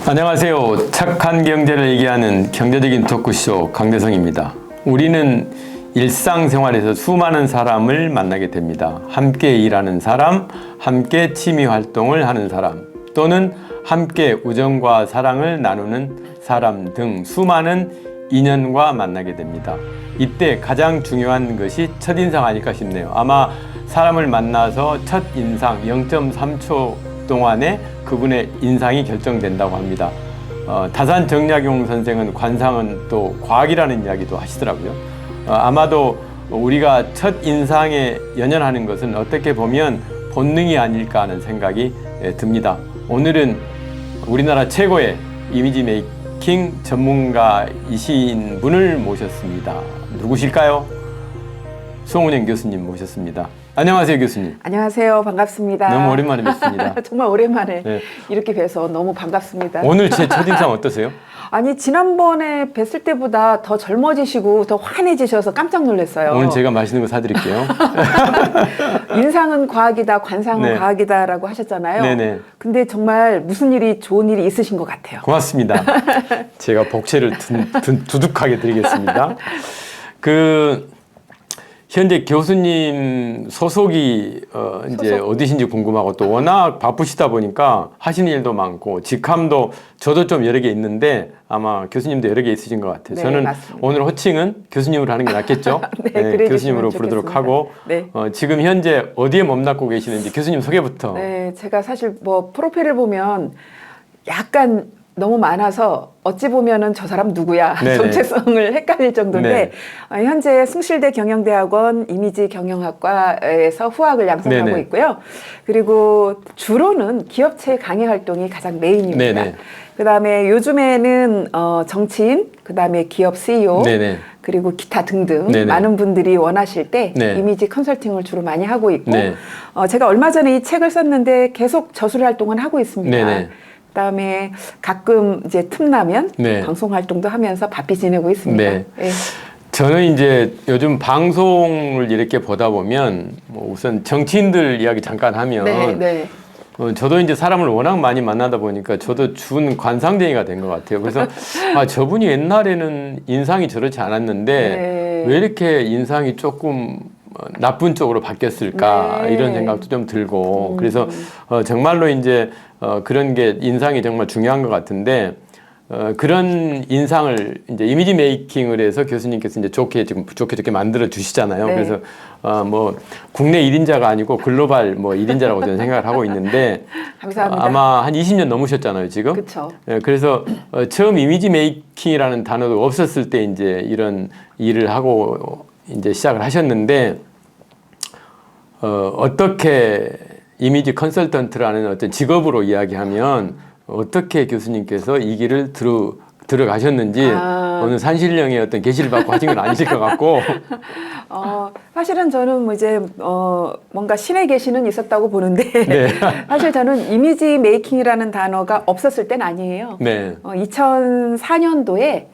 안녕하세요. 착한 경제를 얘기하는 경제적인 토크쇼 강대성입니다. 우리는 일상생활에서 수많은 사람을 만나게 됩니다. 함께 일하는 사람, 함께 취미활동을 하는 사람, 또는 함께 우정과 사랑을 나누는 사람 등 수많은 인연과 만나게 됩니다. 이때 가장 중요한 것이 첫인상 아닐까 싶네요. 아마 사람을 만나서 첫인상 0.3초 동안에 그분의 인상이 결정된다고 합니다. 다산 정약용 선생은 관상은 또 과학이라는 이야기도 하시더라고요. 아마도 우리가 첫인상에 연연하는 것은 어떻게 보면 본능이 아닐까 하는 생각이 듭니다. 오늘은 우리나라 최고의 이미지 메이킹 전문가이신 분을 모셨습니다. 누구실까요? 송은영 교수님 모셨습니다. 안녕하세요, 교수님. 안녕하세요. 반갑습니다. 너무 오랜만에 뵙습니다. 정말 오랜만에 네. 이렇게 뵈서 너무 반갑습니다. 오늘 제 첫인상 어떠세요? 아니, 지난번에 뵀을 때보다 더 젊어지시고 더 환해지셔서 깜짝 놀랐어요. 오늘 제가 맛있는 거 사드릴게요. 인상은 과학이다, 관상은 네. 과학이다라고 하셨잖아요. 네네. 근데 정말 무슨 일이 좋은 일이 있으신 것 같아요. 고맙습니다. 제가 복채를 두둑하게 드리겠습니다. 현재 교수님 소속이 이제 어디신지 궁금하고 또 워낙 바쁘시다 보니까 하시는 일도 많고 직함도 저도 좀 여러 개 있는데 아마 교수님도 여러 개 있으신 것 같아요. 네, 저는 맞습니다. 오늘 호칭은 교수님으로 하는 게 낫겠죠? 네, 네, 그래 교수님으로 주시면 부르도록 좋겠습니다. 하고 네. 지금 현재 어디에 몸담고 계시는지 교수님 소개부터. 네, 제가 사실 뭐 프로필을 보면 약간 너무 많아서 어찌 보면은 저 사람 누구야 네네. 정체성을 헷갈릴 정도인데 네. 현재 숭실대 경영대학원 이미지 경영학과에서 후학을 양성하고 네네. 있고요. 그리고 주로는 기업체 강의 활동이 가장 메인입니다. 네네. 그다음에 요즘에는 정치인, 그다음에 기업 CEO, 네네. 그리고 기타 등등 네네. 많은 분들이 원하실 때 네. 이미지 컨설팅을 주로 많이 하고 있고 네. 제가 얼마 전에 이 책을 썼는데 계속 저술 활동은 하고 있습니다. 네네. 그다음에 가끔 이제 틈나면 네. 방송 활동도 하면서 바삐 지내고 있습니다. 네. 예. 저는 이제 요즘 방송을 이렇게 보다 보면 뭐 우선 정치인들 이야기 잠깐 하면 네, 네. 저도 이제 사람을 워낙 많이 만나다 보니까 저도 준 관상쟁이가 된 것 같아요. 그래서 저분이 옛날에는 인상이 저렇지 않았는데 네. 왜 이렇게 인상이 조금 나쁜 쪽으로 바뀌었을까 네. 이런 생각도 좀 들고 그래서 정말로 이제 그런 게 인상이 정말 중요한 것 같은데 그런 인상을 이제 이미지 메이킹을 해서 교수님께서 이제 좋게 만들어 주시잖아요. 네. 그래서 뭐 국내 1인자가 아니고 글로벌 뭐 1인자라고 저는 생각을 하고 있는데 감사합니다. 아마 한 20년 넘으셨잖아요, 지금. 그렇죠. 그래서 처음 이미지 메이킹이라는 단어도 없었을 때 이제 이런 일을 하고 이제 시작을 하셨는데 어떻게 이미지 컨설턴트라는 어떤 직업으로 이야기하면 어떻게 교수님께서 이 길을 들어가셨는지 어느 산신령의 어떤 계시를 받고 하신 건 아니실 것 같고 사실은 저는 뭐 이제 뭔가 신의 계시는 있었다고 보는데 네. 사실 저는 이미지 메이킹이라는 단어가 없었을 땐 아니에요. 네. 2004년도에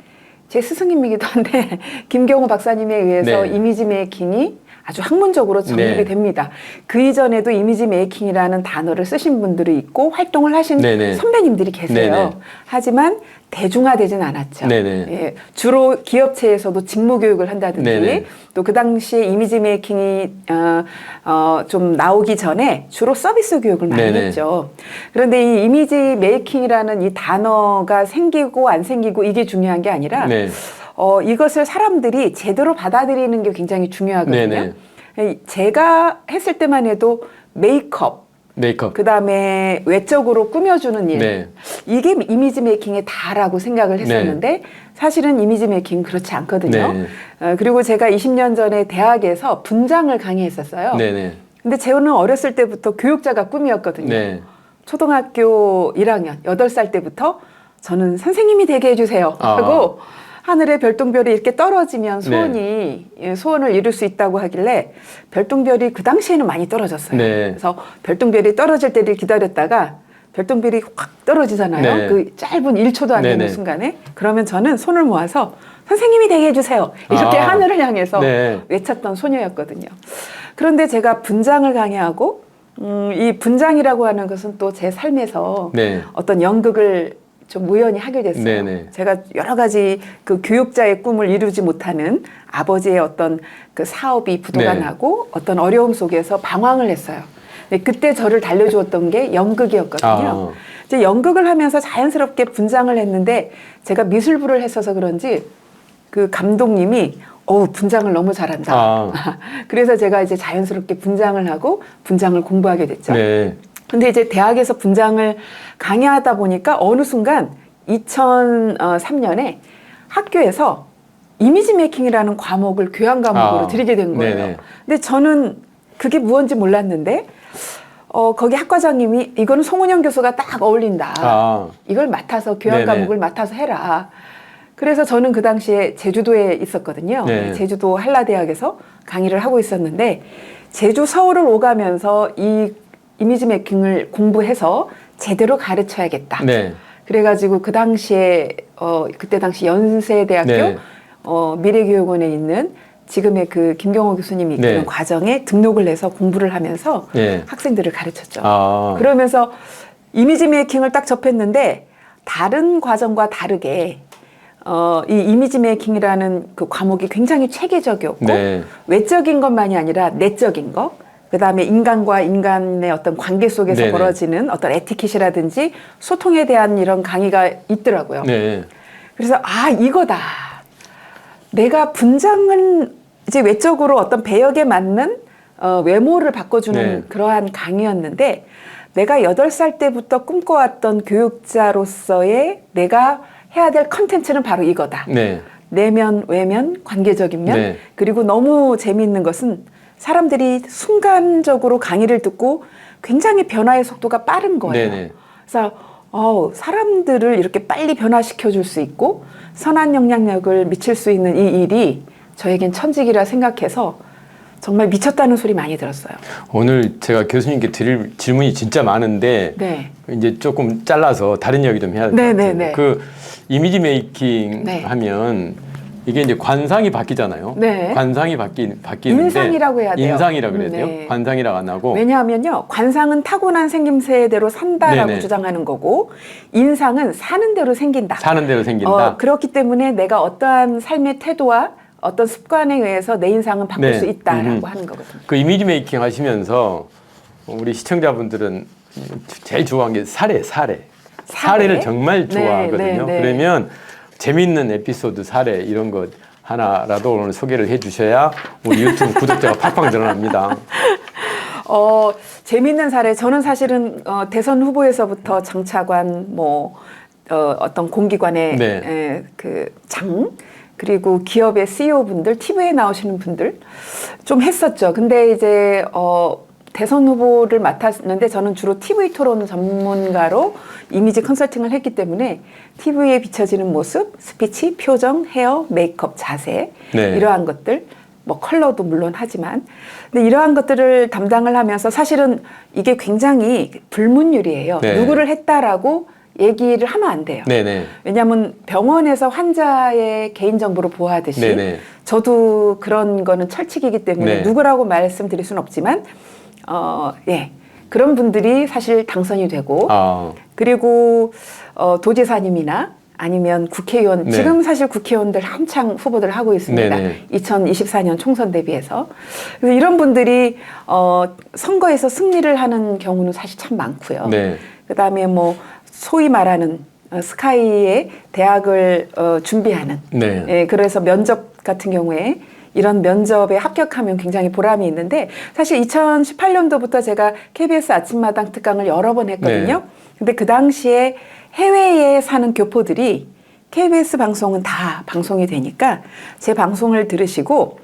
제 스승님이기도 한데 김경호 박사님에 의해서 네. 이미지 메이킹이 아주 학문적으로 정립이 네. 됩니다. 그 이전에도 이미지 메이킹이라는 단어를 쓰신 분들이 있고 활동을 하신 네네. 선배님들이 계세요. 네네. 하지만 대중화되진 않았죠. 네네. 예, 주로 기업체에서도 직무 교육을 한다든지 네네. 또 그 당시에 이미지 메이킹이 좀 나오기 전에 주로 서비스 교육을 많이 네네. 했죠. 그런데 이 이미지 메이킹이라는 이 단어가 생기고 안 생기고 이게 중요한 게 아니라 네. 이것을 사람들이 제대로 받아들이는 게 굉장히 중요하거든요. 네네. 제가 했을 때만 해도 메이크업, 그 다음에 외적으로 꾸며주는 일, 네. 이게 이미지 메이킹의 다라고 생각을 했었는데 사실은 이미지 메이킹 그렇지 않거든요. 네. 그리고 제가 20년 전에 대학에서 분장을 강의했었어요. 네네. 근데 저는 어렸을 때부터 교육자가 꿈이었거든요. 네. 초등학교 1학년, 8살 때부터 저는 선생님이 되게 해주세요 하고 하늘에 별똥별이 이렇게 떨어지면 소원을 이룰 수 있다고 하길래 별똥별이 그 당시에는 많이 떨어졌어요. 네. 그래서 별똥별이 떨어질 때를 기다렸다가 별똥별이 확 떨어지잖아요. 네. 그 짧은 1초도 안 되는 네네. 순간에 그러면 저는 손을 모아서 선생님이 되게 해주세요. 이렇게 하늘을 향해서 네. 외쳤던 소녀였거든요. 그런데 제가 분장을 강의하고 이 분장이라고 하는 것은 또 제 삶에서 네. 어떤 연극을 좀 우연히 하게 됐어요. 네네. 제가 여러 가지 그 교육자의 꿈을 이루지 못하는 아버지의 어떤 그 사업이 부도가 네. 나고 어떤 어려움 속에서 방황을 했어요. 근데 그때 저를 달려주었던 게 연극이었거든요. 이제 연극을 하면서 자연스럽게 분장을 했는데 제가 미술부를 했어서 그런지 그 감독님이 분장을 너무 잘한다. 그래서 제가 이제 자연스럽게 분장을 하고 분장을 공부하게 됐죠. 네. 근데 이제 대학에서 분장을 강의하다 보니까 어느 순간 2003년에 학교에서 이미지 메이킹이라는 과목을 교양 과목으로 드리게 된 거예요. 네네. 근데 저는 그게 무언지 몰랐는데 거기 학과장님이 이거는 송은영 교수가 딱 어울린다. 이걸 맡아서 교양 네네. 과목을 맡아서 해라. 그래서 저는 그 당시에 제주도에 있었거든요. 네. 제주도 한라대학에서 강의를 하고 있었는데 제주 서울을 오가면서 이 이미지 메이킹을 공부해서 제대로 가르쳐야겠다. 네. 그래가지고 그 당시에 그때 당시 연세대학교 네. 미래교육원에 있는 지금의 그 김경호 교수님이 이끄는 네. 과정에 등록을 해서 공부를 하면서 네. 학생들을 가르쳤죠. 그러면서 그러면서 이미지 메이킹을 딱 접했는데 다른 과정과 다르게 이 이미지 메이킹이라는 그 과목이 굉장히 체계적이었고 네. 외적인 것만이 아니라 내적인 것, 그 다음에 인간과 인간의 어떤 관계 속에서 네네. 벌어지는 어떤 에티켓이라든지 소통에 대한 이런 강의가 있더라고요. 네. 그래서 이거다. 내가 분장은 이제 외적으로 어떤 배역에 맞는 외모를 바꿔주는 네. 그러한 강의였는데 내가 8살 때부터 꿈꿔왔던 교육자로서의 내가 해야 될 컨텐츠는 바로 이거다. 네. 내면, 외면, 관계적인 면. 네. 그리고 너무 재미있는 것은 사람들이 순간적으로 강의를 듣고 굉장히 변화의 속도가 빠른 거예요. 네네. 그래서 사람들을 이렇게 빨리 변화시켜 줄 수 있고 선한 영향력을 미칠 수 있는 이 일이 저에겐 천직이라 생각해서 정말 미쳤다는 소리 많이 들었어요. 오늘 제가 교수님께 드릴 질문이 진짜 많은데 네. 이제 조금 잘라서 다른 이야기 좀 해야 될 것 같아요. 네네네. 그 이미지 메이킹 네. 하면 이게 이제 관상이 바뀌잖아요. 네. 관상이 바뀌는데 인상이라고 해야 돼요. 인상이라고 그래야 돼요. 네. 관상이라고 안 하고. 왜냐하면요, 관상은 타고난 생김새대로 산다라고 네네. 주장하는 거고, 인상은 사는 대로 생긴다. 사는 대로 생긴다. 그렇기 때문에 내가 어떠한 삶의 태도와 어떤 습관에 의해서 내 인상은 바꿀 네. 수 있다라고 하는 거거든요. 그 이미지 메이킹 하시면서 우리 시청자분들은 제일 좋아하는 게 사례를 정말 좋아하거든요. 네. 그러면 재밌는 에피소드 사례 이런 것 하나라도 오늘 소개를 해주셔야 우리 유튜브 구독자가 팍팍 늘어납니다. 재밌는 사례. 저는 사실은 대선 후보에서부터 정차관, 어떤 공기관의 네. 그 장, 그리고 기업의 CEO 분들, TV에 나오시는 분들 좀 했었죠. 근데 이제 대선 후보를 맡았는데 저는 주로 TV 토론 전문가로 이미지 컨설팅을 했기 때문에 TV에 비춰지는 모습, 스피치, 표정, 헤어, 메이크업, 자세 네. 이러한 것들, 컬러도 물론 하지만 근데 이러한 것들을 담당을 하면서 사실은 이게 굉장히 불문율이에요. 네. 누구를 했다라고 얘기를 하면 안 돼요. 네네. 왜냐하면 병원에서 환자의 개인정보를 보호하듯이 네네. 저도 그런 거는 철칙이기 때문에 네. 누구라고 말씀드릴 수는 없지만 그런 분들이 사실 당선이 되고 그리고 도지사님이나 아니면 국회의원, 네. 지금 사실 국회의원들 한창 후보들 하고 있습니다. 네네. 2024년 총선 대비해서. 그래서 이런 분들이 선거에서 승리를 하는 경우는 사실 참 많고요. 네. 그다음에 소위 말하는 스카이의 대학을 준비하는 네. 그래서 면접 같은 경우에 이런 면접에 합격하면 굉장히 보람이 있는데 사실 2018년도부터 제가 KBS 아침마당 특강을 여러 번 했거든요. 네. 근데 그 당시에 해외에 사는 교포들이 KBS 방송은 다 방송이 되니까 제 방송을 들으시고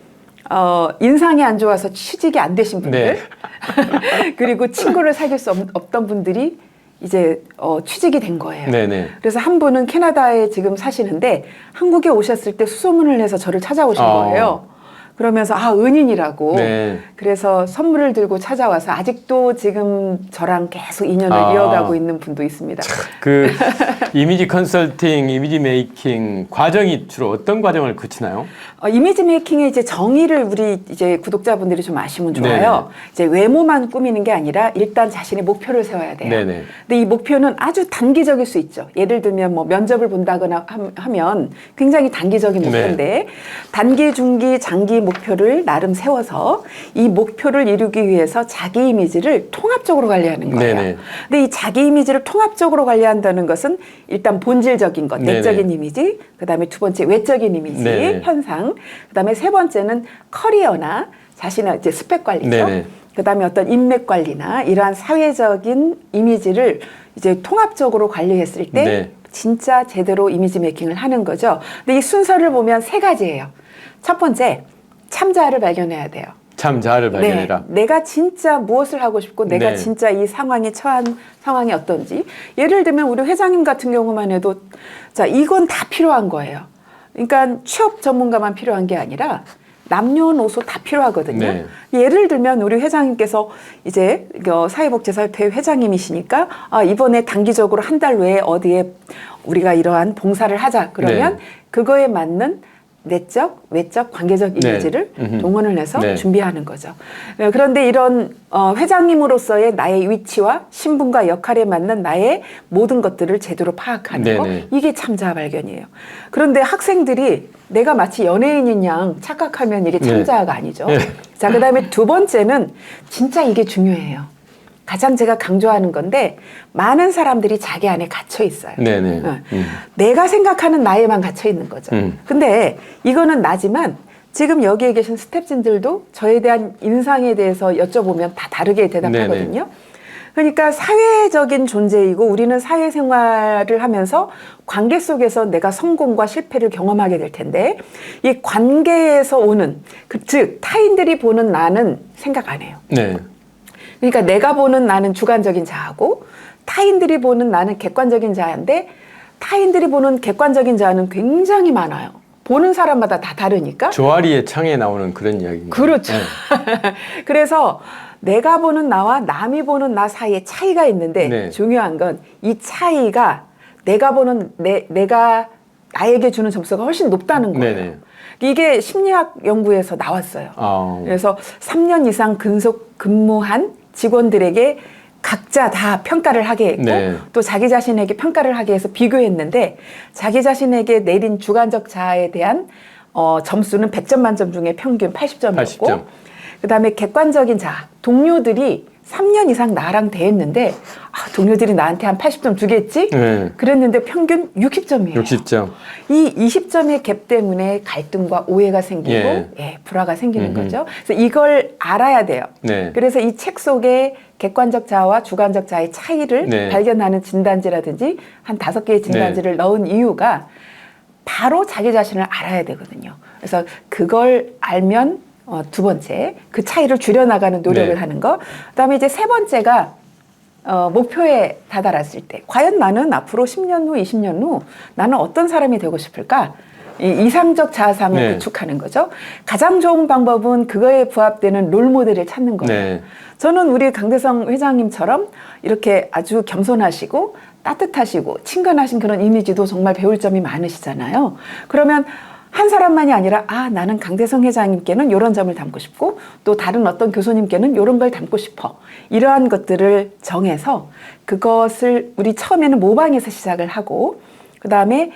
인상이 안 좋아서 취직이 안 되신 분들 네. 그리고 친구를 사귈 수 없던 분들이 이제 취직이 된 거예요. 네네. 그래서 한 분은 캐나다에 지금 사시는데 한국에 오셨을 때 수소문을 해서 저를 찾아오신 거예요. 그러면서 은인이라고. 네. 그래서 선물을 들고 찾아와서 아직도 지금 저랑 계속 인연을 이어가고 있는 분도 있습니다. 그 이미지 컨설팅, 이미지 메이킹 과정이 주로 어떤 과정을 거치나요? 이미지 메이킹의 이제 정의를 우리 이제 구독자분들이 좀 아시면 좋아요. 이제 외모만 꾸미는 게 아니라 일단 자신의 목표를 세워야 돼요. 네네. 근데 이 목표는 아주 단기적일 수 있죠. 예를 들면 뭐 면접을 본다거나 하면 굉장히 단기적인 목표인데 단기, 중기, 장기 목표를 나름 세워서 이 목표를 이루기 위해서 자기 이미지를 통합적으로 관리하는 거예요. 네네. 근데 이 자기 이미지를 통합적으로 관리한다는 것은 일단 본질적인 것, 내적인 이미지, 그다음에 두 번째 외적인 이미지, 네네. 현상, 그다음에 세 번째는 커리어나 자신의 이제 스펙 관리죠. 네네. 그다음에 어떤 인맥 관리나 이러한 사회적인 이미지를 이제 통합적으로 관리했을 때 네. 진짜 제대로 이미지 메이킹을 하는 거죠. 근데 이 순서를 보면 세 가지예요. 첫 번째, 참자아를 발견해야 돼요. 참자아를 발견해라. 네, 내가 진짜 무엇을 하고 싶고 내가 네. 진짜 이 상황에 처한 상황이 어떤지. 예를 들면 우리 회장님 같은 경우만 해도 자, 이건 다 필요한 거예요. 그러니까 취업 전문가만 필요한 게 아니라 남녀노소 다 필요하거든요. 네. 예를 들면 우리 회장님께서 이제 사회복지사협회 회장님이시니까 이번에 단기적으로 한 달 외에 어디에 우리가 이러한 봉사를 하자. 그러면 네. 그거에 맞는 내적, 외적, 관계적 네. 이미지를 동원을 해서 네. 준비하는 거죠. 그런데 이런 회장님으로서의 나의 위치와 신분과 역할에 맞는 나의 모든 것들을 제대로 파악하는 거, 네네. 이게 참자 발견이에요. 그런데 학생들이 내가 마치 연예인인 양 착각하면 이게 참자가 아니죠. 네. 자, 그다음에 두 번째는 진짜 이게 중요해요. 가장 제가 강조하는 건데 많은 사람들이 자기 안에 갇혀 있어요. 네네. 내가 생각하는 나에만 갇혀 있는 거죠. 근데 이거는 나지만 지금 여기에 계신 스태프진들도 저에 대한 인상에 대해서 여쭤보면 다 다르게 대답하거든요. 네네. 그러니까 사회적인 존재이고 우리는 사회생활을 하면서 관계 속에서 내가 성공과 실패를 경험하게 될 텐데 이 관계에서 오는 즉 타인들이 보는 나는 생각 안 해요. 네. 그러니까 내가 보는 나는 주관적인 자아고 타인들이 보는 나는 객관적인 자아인데 타인들이 보는 객관적인 자아는 굉장히 많아요. 보는 사람마다 다 다르니까. 조아리의 창에 나오는 그런 이야기인가요? 그렇죠. 네. 그래서 내가 보는 나와 남이 보는 나 사이에 차이가 있는데 네. 중요한 건 이 차이가 내가 보는 내가 나에게 주는 점수가 훨씬 높다는 거예요. 네네. 이게 심리학 연구에서 나왔어요. 그래서 3년 이상 근속 근무한 직원들에게 각자 다 평가를 하게 했고 네. 또 자기 자신에게 평가를 하게 해서 비교했는데 자기 자신에게 내린 주관적 자아에 대한 점수는 100점 만점 중에 평균 80점이었고 80점. 그다음에 객관적인 자아, 동료들이 3년 이상 나랑 대했는데 동료들이 나한테 한 80점 주겠지? 네. 그랬는데 평균 60점이에요. 60점. 이 20점의 갭 때문에 갈등과 오해가 생기고 예. 불화가 생기는 거죠. 그래서 이걸 알아야 돼요. 네. 그래서 이 책 속에 객관적 자아와 주관적 자아의 차이를 네. 발견하는 진단지라든지 한 5개의 진단지를 넣은 이유가 바로 자기 자신을 알아야 되거든요. 그래서 그걸 알면 두 번째, 그 차이를 줄여나가는 노력을 네. 하는 거. 그다음에 이제 세 번째가 목표에 다다랐을 때 과연 나는 앞으로 10년 후, 20년 후 나는 어떤 사람이 되고 싶을까? 이 이상적 자아상을 네. 구축하는 거죠. 가장 좋은 방법은 그거에 부합되는 롤 모델을 찾는 거예요. 네. 저는 우리 강대성 회장님처럼 이렇게 아주 겸손하시고 따뜻하시고 친근하신 그런 이미지도 정말 배울 점이 많으시잖아요. 그러면 한 사람만이 아니라 나는 강대성 회장님께는 이런 점을 담고 싶고 또 다른 어떤 교수님께는 이런 걸 담고 싶어. 이러한 것들을 정해서 그것을 우리 처음에는 모방에서 시작을 하고 그다음에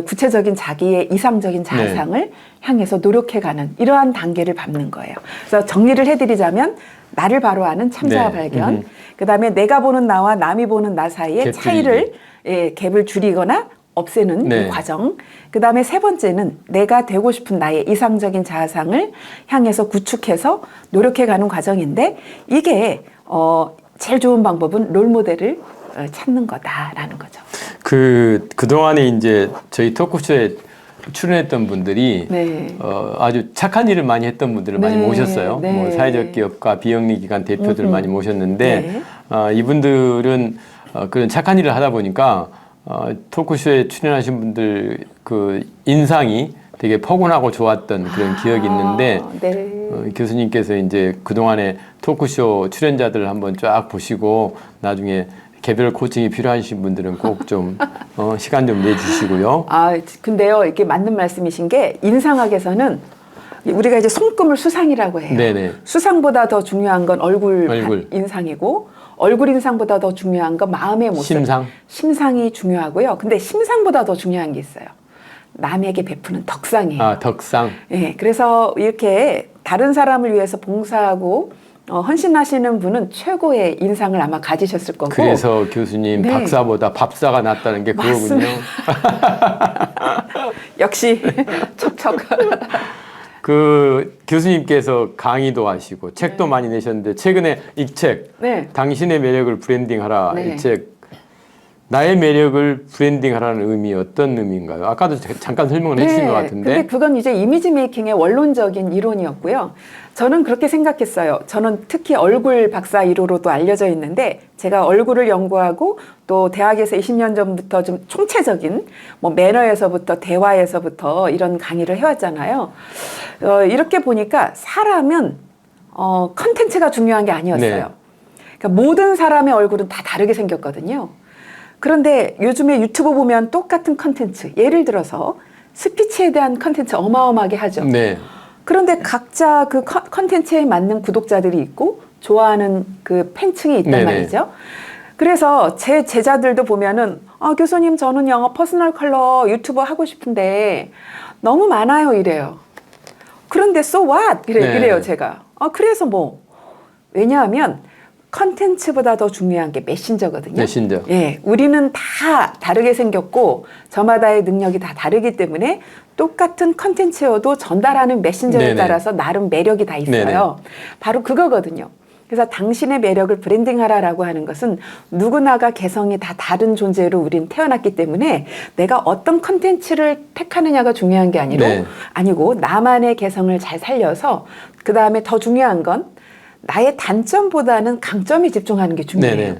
구체적인 자기의 이상적인 자아상을 향해서 노력해가는 이러한 단계를 밟는 거예요. 그래서 정리를 해드리자면 나를 바로 아는 참자 발견, 그다음에 내가 보는 나와 남이 보는 나 사이의 차이를 갭을 줄이거나 없애는 이 과정. 그다음에 세 번째는 내가 되고 싶은 나의 이상적인 자아상을 향해서 구축해서 노력해가는 과정인데 이게 제일 좋은 방법은 롤모델을 찾는 거다라는 거죠. 그동안에 이제 저희 토크쇼에 출연했던 분들이 아주 착한 일을 많이 했던 분들을 많이 모셨어요. 뭐 사회적 기업과 비영리 기관 대표들 많이 모셨는데 이분들은 그런 착한 일을 하다 보니까 토크쇼에 출연하신 분들 그 인상이 되게 포근하고 좋았던 그런 기억이 있는데 네. 교수님께서 이제 그동안에 토크쇼 출연자들 한번 쫙 보시고 나중에 개별 코칭이 필요하신 분들은 꼭 좀 시간 좀 내주시고요. 근데요, 이게 맞는 말씀이신 게 인상학에서는 우리가 이제 손금을 수상이라고 해요. 네네. 수상보다 더 중요한 건 얼굴 얼굴. 인상이고 얼굴 인상보다 더 중요한 건 마음의 모습. 심상. 심상이 중요하고요. 근데 심상보다 더 중요한 게 있어요. 남에게 베푸는 덕상이에요. 덕상. 네, 그래서 이렇게 다른 사람을 위해서 봉사하고 헌신하시는 분은 최고의 인상을 아마 가지셨을 거고. 그래서 교수님 네. 박사보다 밥사가 낫다는 게 그거군요. 역시 척척. 그 교수님께서 강의도 하시고 책도 많이 내셨는데 최근에 이 책 네. 당신의 매력을 브랜딩하라 네. 이 책 나의 매력을 브랜딩하라는 의미 어떤 의미인가요? 아까도 잠깐 설명을 해주신 것 같은데. 근데 그건 이제 이미지 메이킹의 원론적인 이론이었고요. 저는 그렇게 생각했어요. 저는 특히 얼굴 박사 1호로도 알려져 있는데 제가 얼굴을 연구하고 또 대학에서 20년 전부터 좀 총체적인 뭐 매너에서부터 대화에서부터 이런 강의를 해왔잖아요. 이렇게 보니까 사람은 컨텐츠가 중요한 게 아니었어요. 네. 그러니까 모든 사람의 얼굴은 다 다르게 생겼거든요. 그런데 요즘에 유튜브 보면 똑같은 컨텐츠, 예를 들어서 스피치에 대한 컨텐츠 어마어마하게 하죠. 네. 그런데 각자 그 컨텐츠에 맞는 구독자들이 있고 좋아하는 그 팬층이 있단 네네. 말이죠. 그래서 제 제자들도 보면은 교수님 저는요 퍼스널 컬러 유튜버 하고 싶은데 너무 많아요 이래요. 그런데 so what? 이래요 제가. 그래서 뭐 왜냐하면 컨텐츠보다 더 중요한 게 메신저거든요. 메신저. 예, 우리는 다 다르게 생겼고 저마다의 능력이 다 다르기 때문에 똑같은 컨텐츠여도 전달하는 메신저에 네네. 따라서 나름 매력이 다 있어요. 네네. 바로 그거거든요. 그래서 당신의 매력을 브랜딩하라라고 하는 것은 누구나가 개성이 다 다른 존재로 우리는 태어났기 때문에 내가 어떤 컨텐츠를 택하느냐가 중요한 게 아니고 나만의 개성을 잘 살려서 그 다음에 더 중요한 건 나의 단점보다는 강점에 집중하는 게 중요해요. 네네.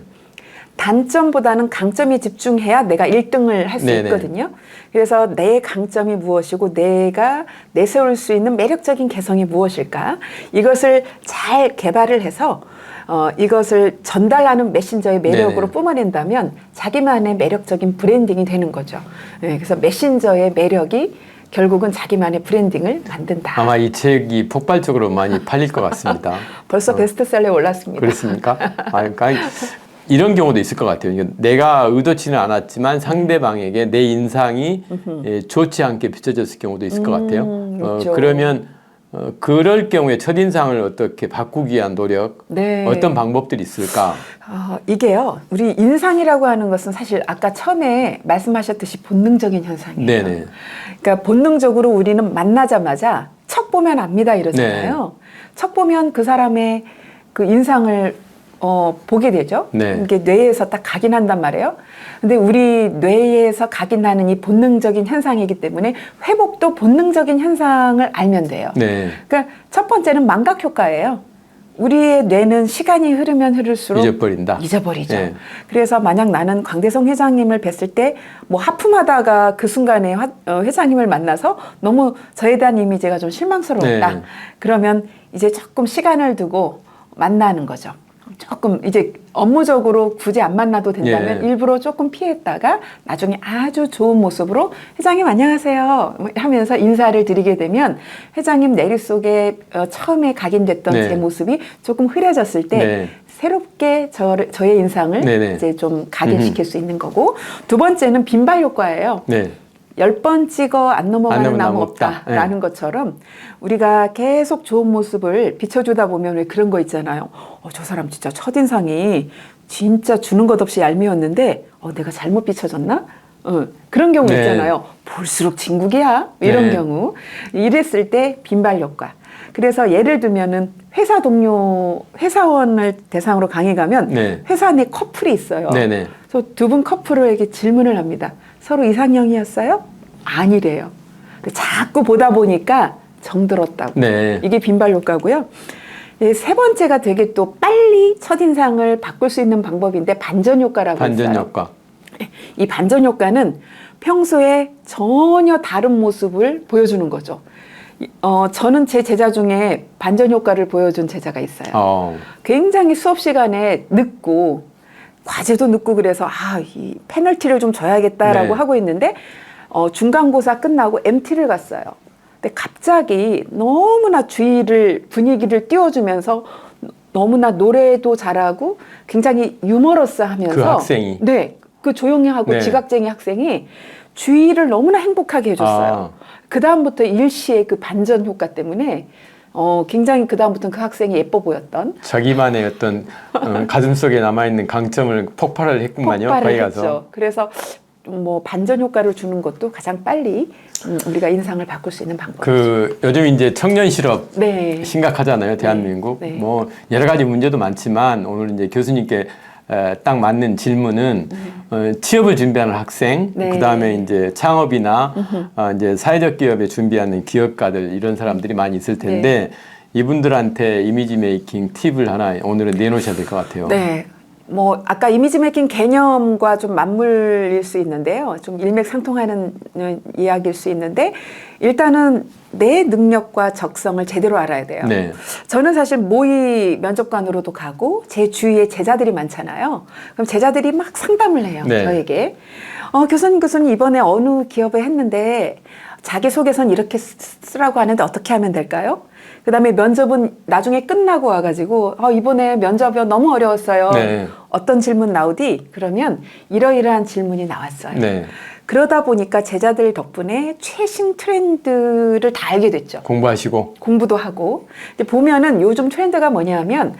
단점보다는 강점에 집중해야 내가 1등을 할 수 네네. 있거든요. 그래서 내 강점이 무엇이고 내가 내세울 수 있는 매력적인 개성이 무엇일까? 이것을 잘 개발을 해서 이것을 전달하는 메신저의 매력으로 네네. 뿜어낸다면 자기만의 매력적인 브랜딩이 되는 거죠. 네, 그래서 메신저의 매력이 결국은 자기만의 브랜딩을 만든다. 아마 이 책이 폭발적으로 많이 팔릴 것 같습니다. 벌써 베스트셀러에 올랐습니다. 그렇습니까? 그러니까 이런 경우도 있을 것 같아요. 이게 내가 의도치는 않았지만 상대방에게 내 인상이 좋지 않게 비춰졌을 경우도 있을 것 같아요. 그렇죠. 그러면 그럴 경우에 첫인상을 어떻게 바꾸기 위한 노력, 네. 어떤 방법들이 있을까? 이게요, 우리 인상이라고 하는 것은 사실 아까 처음에 말씀하셨듯이 본능적인 현상이에요. 네네. 그러니까 본능적으로 우리는 만나자마자 척 보면 압니다 이러잖아요. 척 보면 그 사람의 그 인상을 보게 되죠. 네. 이게 뇌에서 딱 각인한단 말이에요. 근데 우리 뇌에서 각인하는 이 본능적인 현상이기 때문에 회복도 본능적인 현상을 알면 돼요. 네. 그러니까 첫 번째는 망각 효과예요. 우리의 뇌는 시간이 흐르면 흐를수록 잊어버리죠. 네. 그래서 만약 나는 강대성 회장님을 뵀을 때 뭐 하품하다가 그 순간에 회장님을 만나서 너무 저에 대한 이미지가 좀 실망스러웠다. 네. 그러면 이제 조금 시간을 두고 만나는 거죠. 조금 이제 업무적으로 굳이 안 만나도 된다면 예. 일부러 조금 피했다가 나중에 아주 좋은 모습으로 회장님 안녕하세요 하면서 인사를 드리게 되면 회장님 내리 속에 처음에 각인됐던 네. 제 모습이 조금 흐려졌을 때 네. 새롭게 저의 인상을 네네. 이제 좀 각인시킬 수 있는 거고, 두 번째는 빈발 효과예요. 네. 10번 찍어 안 넘어가는 넘어가는 나무 나무 없다. 없다라는 것처럼 우리가 계속 좋은 모습을 비춰주다 보면 왜 그런 거 있잖아요. 저 사람 진짜 첫인상이 진짜 주는 것 없이 얄미웠는데 내가 잘못 비춰졌나? 그런 경우 네. 있잖아요. 볼수록 진국이야 이런 네. 경우. 이랬을 때 빈발 효과. 그래서 예를 들면은 회사원을 대상으로 강의 가면 네. 회사 내 커플이 있어요. 네네. 그래서 두 분 커플에게 질문을 합니다. 서로 이상형이었어요? 아니래요. 자꾸 보다 보니까 정들었다고. 네. 이게 빈발 효과고요. 세 번째가 되게 또 빨리 첫인상을 바꿀 수 있는 방법인데 반전 효과라고 반전 있어요. 효과. 이 반전 효과는 평소에 전혀 다른 모습을 보여주는 거죠. 저는 제 제자 중에 반전 효과를 보여준 제자가 있어요. 굉장히 수업 시간에 늦고 과제도 늦고 그래서 이 페널티를 좀 줘야겠다라고 네. 하고 있는데 중간고사 끝나고 MT를 갔어요. 근데 갑자기 너무나 분위기를 띄워주면서 너무나 노래도 잘하고 굉장히 유머러스하면서 그 학생이 네, 그 조용히 하고 네. 지각쟁이 학생이 주위를 너무나 행복하게 해줬어요. 그 다음부터 일시의 그 반전 효과 때문에 굉장히 그 다음부터는 그 학생이 예뻐 보였던 자기만의 어떤 가슴 속에 남아있는 강점을 폭발을 했군만요. 거기 가서. 했죠. 그래서 뭐 반전 효과를 주는 것도 가장 빨리 우리가 인상을 바꿀 수 있는 방법이죠. 요즘 이제 청년 실업 네. 심각하잖아요, 대한민국. 네. 뭐 여러 가지 문제도 많지만 오늘 이제 교수님께 딱 맞는 질문은 취업을 준비하는 학생, 네. 그 다음에 이제 창업이나 이제 사회적 기업에 준비하는 기업가들 이런 사람들이 많이 있을 텐데 이분들한테 이미지 메이킹 팁을 하나 오늘은 내놓으셔야 될 것 같아요. 네. 뭐 아까 이미지 메이킹 개념과 좀 맞물릴 수 있는데요. 좀 일맥상통하는 이야기일 수 있는데 일단은 내 능력과 적성을 제대로 알아야 돼요. 네. 저는 사실 모의 면접관으로도 가고 제 주위에 제자들이 많잖아요. 그럼 제자들이 막 상담을 해요. 네. 저에게. 교수님 이번에 어느 기업에 했는데 자기소개서는 이렇게 쓰라고 하는데 어떻게 하면 될까요? 그 다음에 면접은 나중에 끝나고 와가지고 이번에 면접이 너무 어려웠어요. 네. 어떤 질문 나오디? 그러면 이러이러한 질문이 나왔어요. 네. 그러다 보니까 제자들 덕분에 최신 트렌드를 다 알게 됐죠. 공부하시고. 공부도 하고. 근데 보면은 요즘 트렌드가 뭐냐면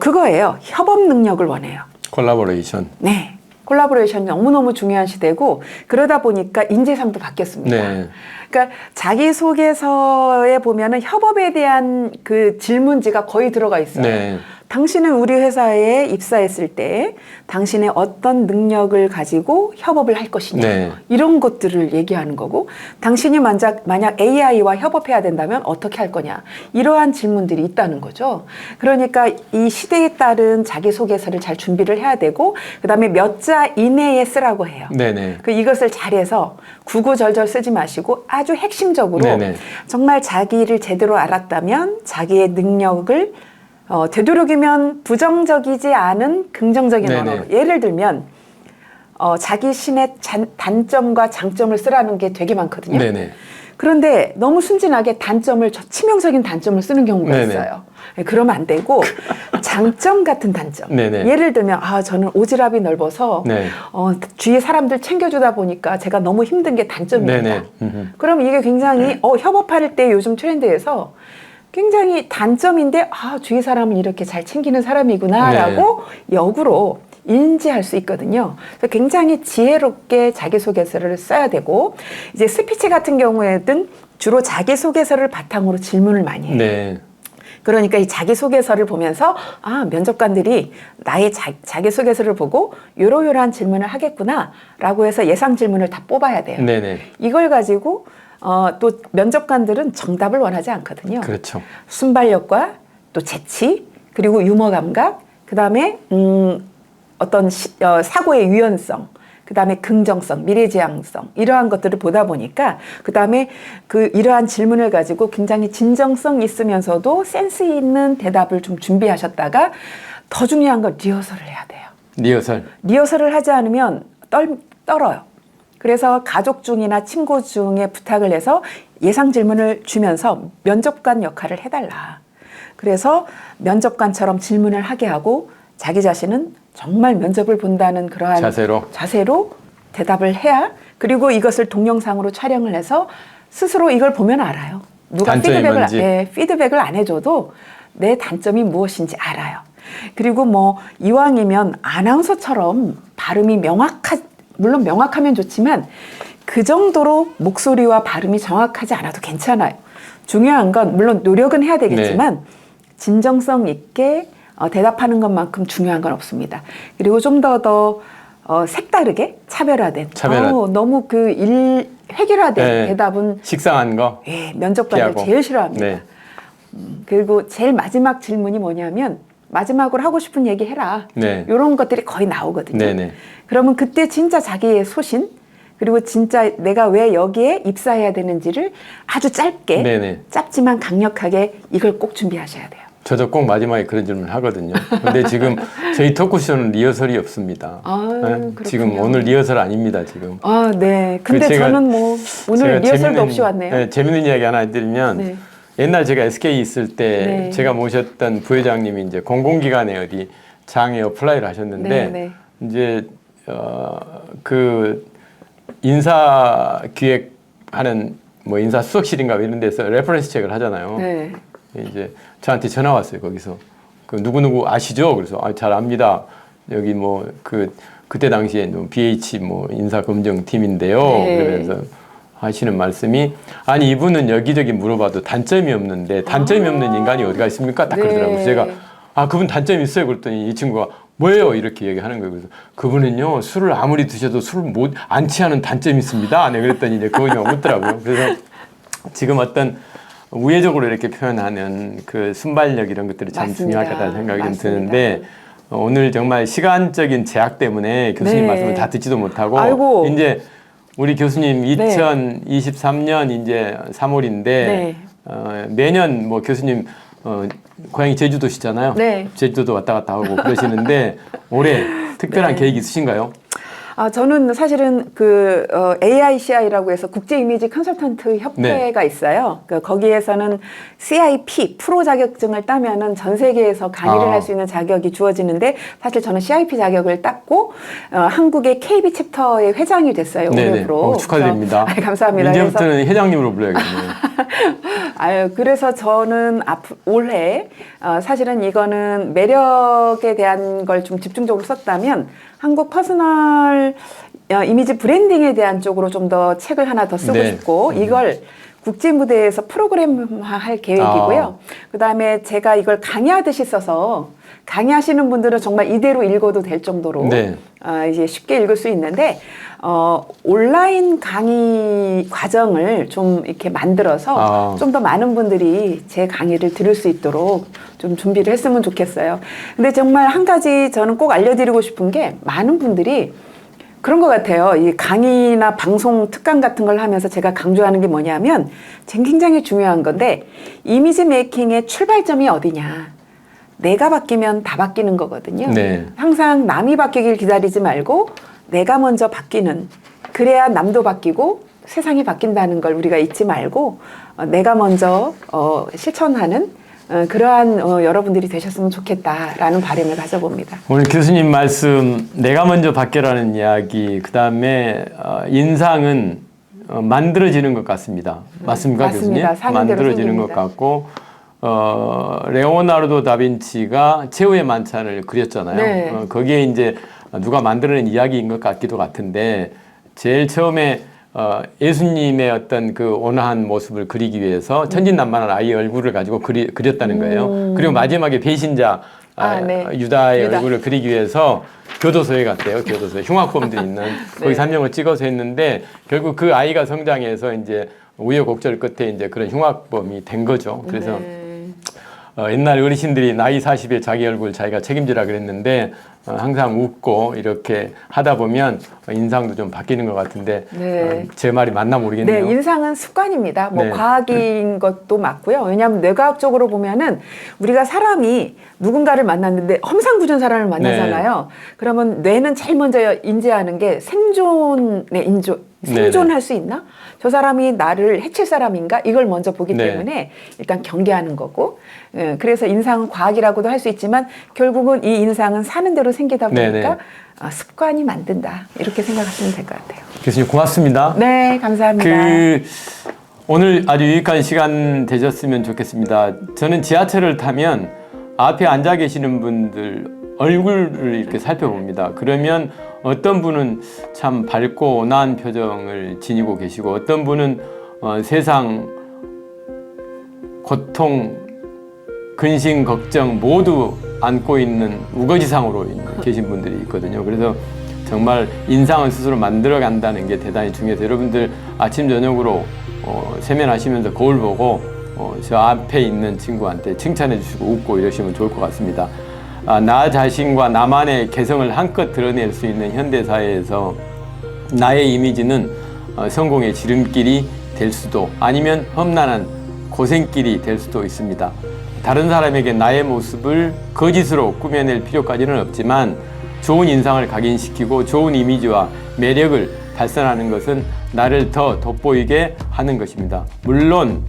그거예요. 협업 능력을 원해요. 콜라보레이션. 네. 콜라보레이션이 너무너무 중요한 시대고 그러다 보니까 인재상도 바뀌었습니다. 네. 그러니까 자기소개서에 보면은 협업에 대한 그 질문지가 거의 들어가 있어요. 네. 당신은 우리 회사에 입사했을 때 당신의 어떤 능력을 가지고 협업을 할 것이냐 네. 이런 것들을 얘기하는 거고 당신이 만약 AI와 협업해야 된다면 어떻게 할 거냐 이러한 질문들이 있다는 거죠. 그러니까 이 시대에 따른 자기소개서를 잘 준비를 해야 되고 그다음에 몇 자 이내에 쓰라고 해요. 네네. 이것을 잘해서 구구절절 쓰지 마시고 아주 핵심적으로 네네. 정말 자기를 제대로 알았다면 자기의 능력을 되도록이면 부정적이지 않은 긍정적인 네네. 언어로 예를 들면 자기 신의 단점과 장점을 쓰라는 게 되게 많거든요. 네네. 그런데 너무 순진하게 치명적인 단점을 쓰는 경우가 네네. 있어요. 그러면 안 되고 장점 같은 단점. 네네. 예를 들면 저는 오지랖이 넓어서 네. 주위에 사람들 챙겨주다 보니까 제가 너무 힘든 게 단점입니다. 네네. 그럼 이게 굉장히 협업할 때 요즘 트렌드에서 굉장히 단점인데 주위 사람을 이렇게 잘 챙기는 사람이구나라고 역으로 인지할 수 있거든요. 그래서 굉장히 지혜롭게 자기소개서를 써야 되고 이제 스피치 같은 경우에는 주로 자기소개서를 바탕으로 질문을 많이 해요. 네. 그러니까 이 자기소개서를 보면서 면접관들이 나의 자기소개서를 보고 요러요러한 질문을 하겠구나라고 해서 예상 질문을 다 뽑아야 돼요. 네네. 이걸 가지고 또 면접관들은 정답을 원하지 않거든요. 그렇죠. 순발력과 또 재치 그리고 유머 감각 그다음에 어떤 사고의 유연성 그다음에 긍정성, 미래지향성 이러한 것들을 보다 보니까 그다음에 이러한 질문을 가지고 굉장히 진정성 있으면서도 센스 있는 대답을 좀 준비하셨다가 더 중요한 건 리허설을 해야 돼요. 리허설을 하지 않으면 떨어요. 그래서 가족 중이나 친구 중에 부탁을 해서 예상 질문을 주면서 면접관 역할을 해달라. 그래서 면접관처럼 질문을 하게 하고 자기 자신은 정말 면접을 본다는 그러한 자세로 대답을 해야 그리고 이것을 동영상으로 촬영을 해서 스스로 이걸 보면 알아요. 누가 피드백을 안 해줘도 내 단점이 무엇인지 알아요. 그리고 뭐 이왕이면 아나운서처럼 발음이 물론 명확하면 좋지만 그 정도로 목소리와 발음이 정확하지 않아도 괜찮아요. 중요한 건 물론 노력은 해야 되겠지만 진정성 있게 대답하는 것만큼 중요한 건 없습니다. 그리고 좀 더 색다르게 차별화된 너무 획일화된 대답은 식상한 거 면접관들 제일 싫어합니다. 네. 그리고 제일 마지막 질문이 뭐냐면 마지막으로 하고 싶은 얘기 해라. 이런 것들이 거의 나오거든요. 네네. 그러면 그때 진짜 자기의 소신 그리고 진짜 내가 왜 여기에 입사해야 되는지를 아주 짧게, 네네. 짧지만 강력하게 이걸 꼭 준비하셔야 돼요. 저도 꼭 마지막에 그런 질문을 하거든요. 근데 지금 저희 토크쇼는 리허설이 없습니다. 네? 지금 오늘 리허설 아닙니다, 지금. 아, 네. 근데 저는 뭐 오늘 리허설도 없이 왔네요. 네, 재밌는 이야기 하나 해드리면 네. 옛날 제가 SK 있을 때 네. 제가 모셨던 부회장님이 이제 공공기관에 어디 장에 어플라이를 하셨는데 네, 네. 이제 그 인사 기획하는 뭐 인사 수석실인가 이런 데서 레퍼런스 체크를 하잖아요. 네. 이제 저한테 전화 왔어요. 거기서 그 누구 아시죠? 그래서 잘 압니다. 여기 뭐 그때 당시에 BH 뭐 인사 검증 팀인데요. 네. 그러면서 하시는 말씀이 아니 이분은 여기저기 물어봐도 단점이 없는데 단점이 없는 인간이 어디가 있습니까? 딱 그러더라고요. 네. 제가 그분 단점이 있어요. 그랬더니 이 친구가 뭐예요? 이렇게 얘기하는 거예요. 그래서 그분은요 술을 아무리 드셔도 술을 안 취하는 단점이 있습니다. 네, 그랬더니 이제 그분이 묻더라고요. 그래서 지금 어떤 우회적으로 이렇게 표현하는 그 순발력 이런 것들이 참 맞습니다. 중요하다는 생각이 좀 맞습니다. 드는데 오늘 정말 시간적인 제약 때문에 교수님 네. 말씀을 다 듣지도 못하고 아이고. 이제 우리 교수님 네. 2023년 이제 3월인데 네. 매년 뭐 교수님 고향이 제주도시잖아요. 네. 제주도도 왔다 갔다 하고 그러시는데 올해 특별한 네. 계획 있으신가요? 저는 사실은 AICI라고 해서 국제 이미지 컨설턴트 협회가 있어요. 거기에서는 CIP 프로 자격증을 따면은 전 세계에서 강의를 할 수 있는 자격이 주어지는데 사실 저는 CIP 자격을 땄고 한국의 KB 챕터의 회장이 됐어요. 올해로. 축하드립니다. 감사합니다. 이제부터는 회장님으로 불러야겠네요. 그래서 저는 올해 사실은 이거는 매력에 대한 걸 좀 집중적으로 썼다면 한국 퍼스널 이미지 브랜딩에 대한 쪽으로 좀 더 책을 하나 더 쓰고 싶고 이걸 국제 무대에서 프로그램화할 계획이고요. 그다음에 제가 이걸 강의하듯이 써서 강의하시는 분들은 정말 이대로 읽어도 될 정도로 네. 이제 쉽게 읽을 수 있는데 온라인 강의 과정을 좀 이렇게 만들어서 좀 더 많은 분들이 제 강의를 들을 수 있도록 좀 준비를 했으면 좋겠어요. 근데 정말 한 가지 저는 꼭 알려드리고 싶은 게 많은 분들이 그런 것 같아요. 이 강의나 방송 특강 같은 걸 하면서 제가 강조하는 게 뭐냐면 굉장히 중요한 건데 이미지 메이킹의 출발점이 어디냐. 내가 바뀌면 다 바뀌는 거거든요. 네. 항상 남이 바뀌길 기다리지 말고 내가 먼저 바뀌는 그래야 남도 바뀌고 세상이 바뀐다는 걸 우리가 잊지 말고 내가 먼저 실천하는 그러한 여러분들이 되셨으면 좋겠다라는 바람을 가져봅니다. 오늘 교수님 말씀 내가 먼저 바뀌라는 이야기 그다음에 인상은 만들어지는 것 같습니다. 맞습니까? 맞습니다. 교수님? 만들어지는 것 같고 레오나르도 다빈치가 최후의 만찬을 그렸잖아요. 네. 거기에 이제 누가 만들어낸 이야기인 것 같기도 같은데 제일 처음에 예수님의 어떤 그 온화한 모습을 그리기 위해서 천진난만한 아이의 얼굴을 가지고 그렸다는 거예요. 그리고 마지막에 배신자 네. 유다의 얼굴을 그리기 위해서 교도소에 갔대요. 교도소에 흉악범들이 있는 거기 산명을 찍어서 했는데 결국 그 아이가 성장해서 이제 우여곡절 끝에 이제 그런 흉악범이 된 거죠. 그래서 옛날 어르신들이 나이 40에 자기 얼굴 자기가 책임지라 그랬는데 항상 웃고 이렇게 하다 보면 인상도 좀 바뀌는 것 같은데 제 말이 맞나 모르겠네요. 네, 인상은 습관입니다. 뭐 네. 과학인 것도 맞고요. 왜냐하면 뇌과학적으로 보면은 우리가 사람이 누군가를 만났는데 험상궂은 사람을 만나잖아요. 그러면 뇌는 제일 먼저 인지하는 게 생존할 수 있나? 저 사람이 나를 해칠 사람인가? 이걸 먼저 보기 때문에 일단 경계하는 거고 그래서 인상은 과학이라고도 할 수 있지만 결국은 이 인상은 사는 대로 생기다 보니까 습관이 만든다. 이렇게 생각하시면 될 것 같아요. 교수님 고맙습니다. 네, 감사합니다. 오늘 아주 유익한 시간 되셨으면 좋겠습니다. 저는 지하철을 타면 앞에 앉아 계시는 분들 얼굴을 이렇게 살펴봅니다. 그러면 어떤 분은 참 밝고 온화한 표정을 지니고 계시고 어떤 분은 세상 고통, 근심, 걱정 모두 안고 있는 우거지상으로 계신 분들이 있거든요. 그래서 정말 인상을 스스로 만들어 간다는 게 대단히 중요해서 여러분들 아침 저녁으로 세면하시면서 거울 보고 저 앞에 있는 친구한테 칭찬해 주시고 웃고 이러시면 좋을 것 같습니다. 나 자신과 나만의 개성을 한껏 드러낼 수 있는 현대사회에서 나의 이미지는 성공의 지름길이 될 수도 아니면 험난한 고생길이 될 수도 있습니다. 다른 사람에게 나의 모습을 거짓으로 꾸며낼 필요까지는 없지만 좋은 인상을 각인시키고 좋은 이미지와 매력을 발산하는 것은 나를 더 돋보이게 하는 것입니다. 물론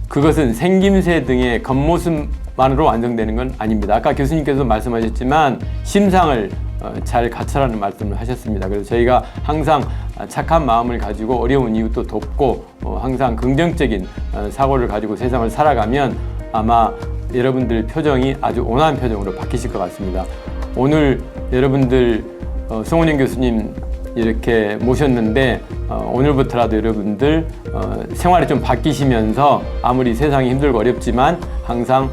그것은 생김새 등의 겉모습만으로 완성되는 건 아닙니다. 아까 교수님께서 말씀하셨지만 심상을 잘 갖춰라는 말씀을 하셨습니다. 그래서 저희가 항상 착한 마음을 가지고 어려운 이웃도 돕고 항상 긍정적인 사고를 가지고 세상을 살아가면 아마 여러분들 표정이 아주 온화한 표정으로 바뀌실 것 같습니다. 오늘 여러분들 송은영 교수님 이렇게 모셨는데 오늘부터라도 여러분들 생활이 좀 바뀌시면서 아무리 세상이 힘들고 어렵지만 항상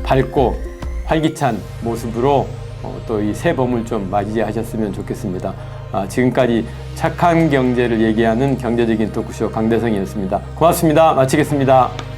밝고 활기찬 모습으로 또 이 새 봄을 좀 맞이하셨으면 좋겠습니다. 지금까지 착한 경제를 얘기하는 경제적인 토크쇼 강대성이었습니다. 고맙습니다. 마치겠습니다.